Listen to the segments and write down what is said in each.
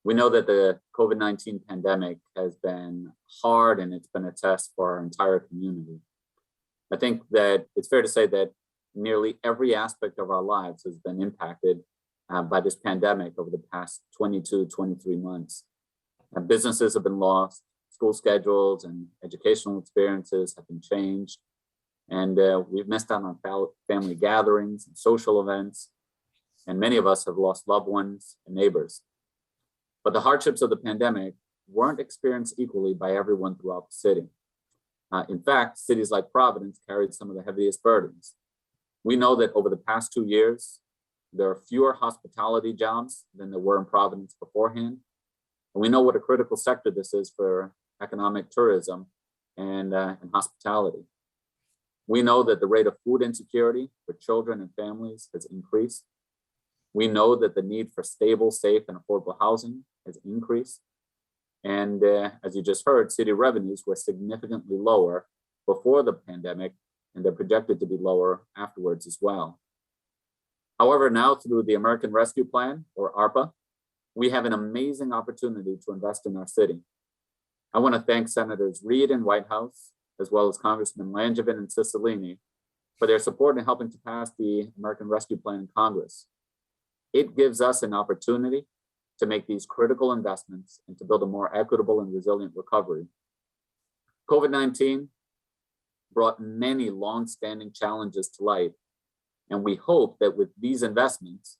We know that the COVID-19 pandemic has been hard and it's been a test for our entire community. I think that it's fair to say that nearly every aspect of our lives has been impacted by this pandemic over the past 22, 23 months. Businesses have been lost, school schedules and educational experiences have been changed, and we've missed out on family gatherings and social events, and many of us have lost loved ones and neighbors. But the hardships of the pandemic weren't experienced equally by everyone throughout the city. In fact, cities like Providence carried some of the heaviest burdens. We know that over the past 2 years, there are fewer hospitality jobs than there were in Providence beforehand. And we know what a critical sector this is for economic tourism and hospitality. We know that the rate of food insecurity for children and families has increased. We know that the need for stable, safe, and affordable housing has increased. And as you just heard, city revenues were significantly lower before the pandemic, and they're projected to be lower afterwards as well. However, now through the American Rescue Plan, or ARPA, we have an amazing opportunity to invest in our city. I want to thank Senators Reid and Whitehouse, as well as Congressman Langevin and Cicilline, for their support in helping to pass the American Rescue Plan in Congress. It gives us an opportunity to make these critical investments and to build a more equitable and resilient recovery. COVID-19 brought many long-standing challenges to light, and we hope that with these investments,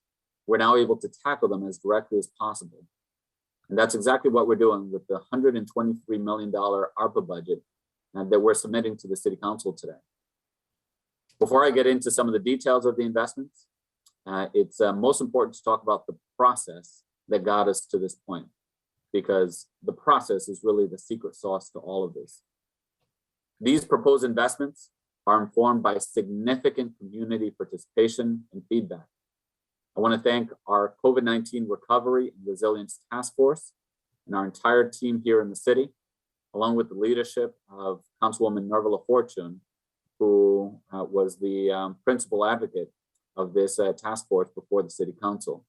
we're now able to tackle them as directly as possible. And that's exactly what we're doing with the $123 million ARPA budget that we're submitting to the City Council today. Before I get into some of the details of the investments, it's most important to talk about the process that got us to this point, because the process is really the secret sauce to all of this. These proposed investments are informed by significant community participation and feedback. I want to thank our COVID-19 Recovery and Resilience Task Force and our entire team here in the city, along with the leadership of Councilwoman Nerva Fortune, who was the principal advocate of this task force before the City Council.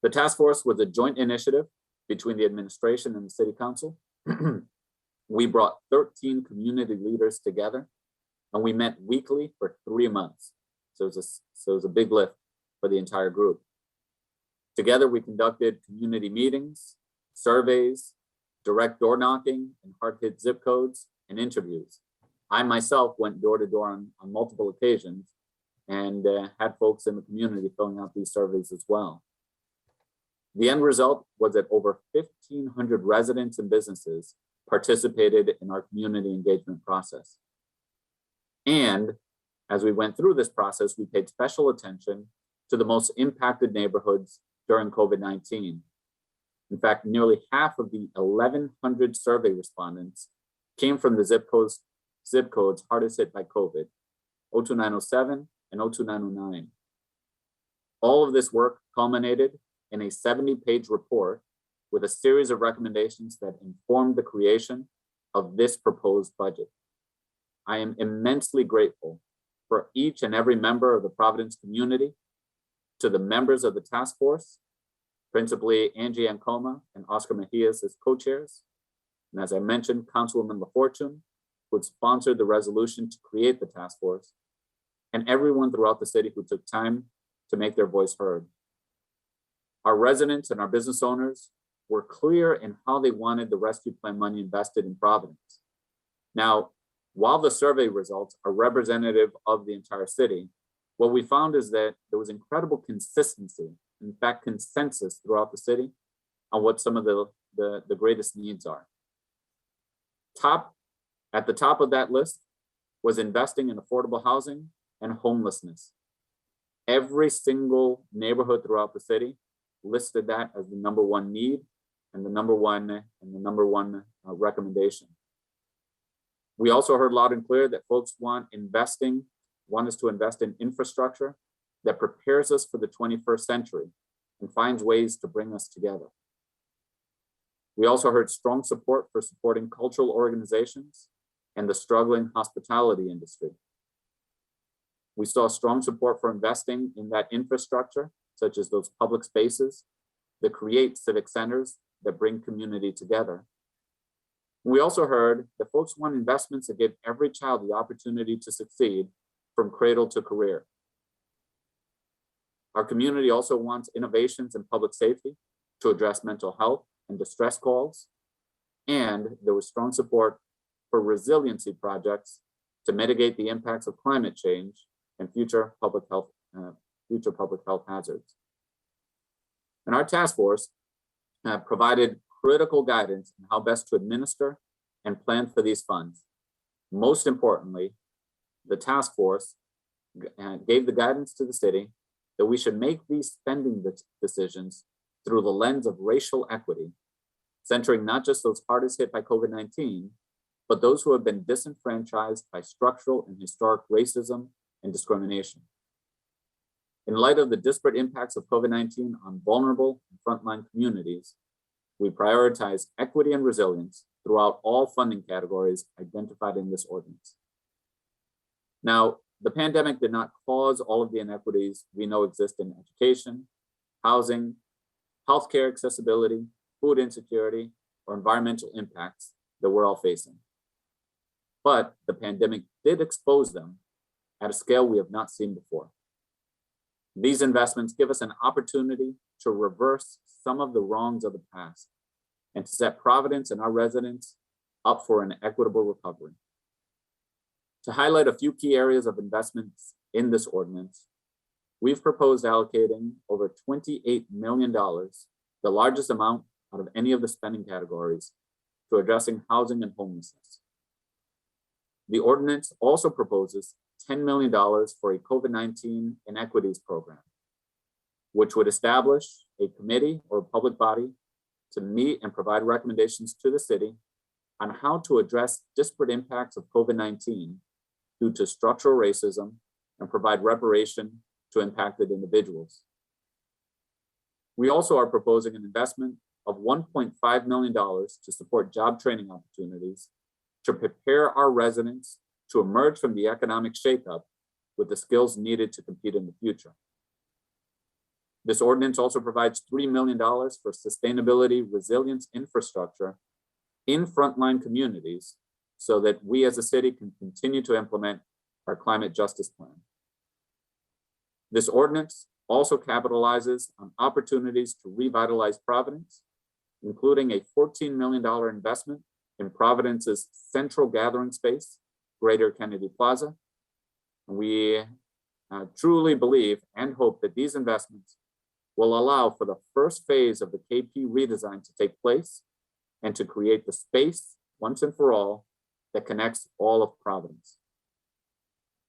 The task force was a joint initiative between the administration and the City Council. We brought 13 community leaders together, and we met weekly for 3 months. So it was a big lift for the entire group. Together, we conducted community meetings, surveys, direct door knocking in hard-hit zip codes, and interviews. I myself went door to door on multiple occasions and had folks in the community filling out these surveys as well. The end result was that over 1,500 residents and businesses participated in our community engagement process. And as we went through this process, we paid special attention to the most impacted neighborhoods during COVID-19. In fact, nearly half of the 1,100 survey respondents came from the zip codes hardest hit by COVID, 02907 and 02909. All of this work culminated in a 70-page report with a series of recommendations that informed the creation of this proposed budget. I am immensely grateful for each and every member of the Providence community, to the members of the task force, principally Angie Ancoma and Oscar Mejias as co-chairs, and as I mentioned, Councilwoman LaFortune, who had sponsored the resolution to create the task force, and everyone throughout the city who took time to make their voice heard. Our residents and our business owners were clear in how they wanted the rescue plan money invested in Providence. Now, while the survey results are representative of the entire city, what we found is that there was incredible consistency, in fact, consensus throughout the city on what some of the greatest needs are. At the top of that list was investing in affordable housing and homelessness. Every single neighborhood throughout the city listed that as the number one need and the number one recommendation. We also heard loud and clear that folks want us to invest in infrastructure that prepares us for the 21st century and finds ways to bring us together. We also heard strong support for supporting cultural organizations and the struggling hospitality industry. We saw strong support for investing in that infrastructure, such as those public spaces, that create civic centers that bring community together. We also heard that folks want investments that give every child the opportunity to succeed from cradle to career. Our community also wants innovations in public safety to address mental health and distress calls. And there was strong support for resiliency projects to mitigate the impacts of climate change and future public health hazards. And our task force provided critical guidance on how best to administer and plan for these funds. Most importantly, the task force gave the guidance to the city that we should make these spending decisions through the lens of racial equity, centering not just those hardest hit by COVID-19, but those who have been disenfranchised by structural and historic racism and discrimination. In light of the disparate impacts of COVID-19 on vulnerable and frontline communities, we prioritize equity and resilience throughout all funding categories identified in this ordinance. Now, the pandemic did not cause all of the inequities we know exist in education, housing, healthcare accessibility, food insecurity, or environmental impacts that we're all facing. But the pandemic did expose them at a scale we have not seen before. These investments give us an opportunity to reverse some of the wrongs of the past and to set Providence and our residents up for an equitable recovery. To highlight a few key areas of investments in this ordinance, we've proposed allocating over $28 million, the largest amount out of any of the spending categories, to addressing housing and homelessness. The ordinance also proposes $10 million for a COVID-19 inequities program, which would establish a committee or public body to meet and provide recommendations to the city on how to address disparate impacts of COVID-19 due to structural racism and provide reparation to impacted individuals. We also are proposing an investment of $1.5 million to support job training opportunities to prepare our residents to emerge from the economic shakeup with the skills needed to compete in the future. This ordinance also provides $3 million for sustainability resilience infrastructure in frontline communities so that we as a city can continue to implement our climate justice plan. This ordinance also capitalizes on opportunities to revitalize Providence, including a $14 million investment in Providence's central gathering space, Greater Kennedy Plaza. We truly believe and hope that these investments will allow for the first phase of the KP redesign to take place and to create the space once and for all that connects all of Providence.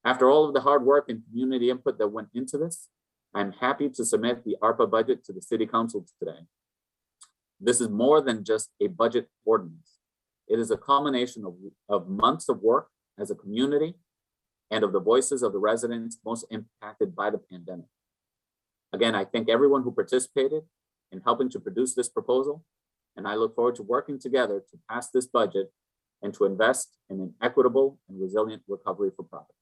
After all of the hard work and community input that went into this, I'm happy to submit the ARPA budget to the City Council today. This is more than just a budget ordinance. It is a culmination of months of work as a community and of the voices of the residents most impacted by the pandemic. Again, I thank everyone who participated in helping to produce this proposal, and I look forward to working together to pass this budget and to invest in an equitable and resilient recovery for Providence.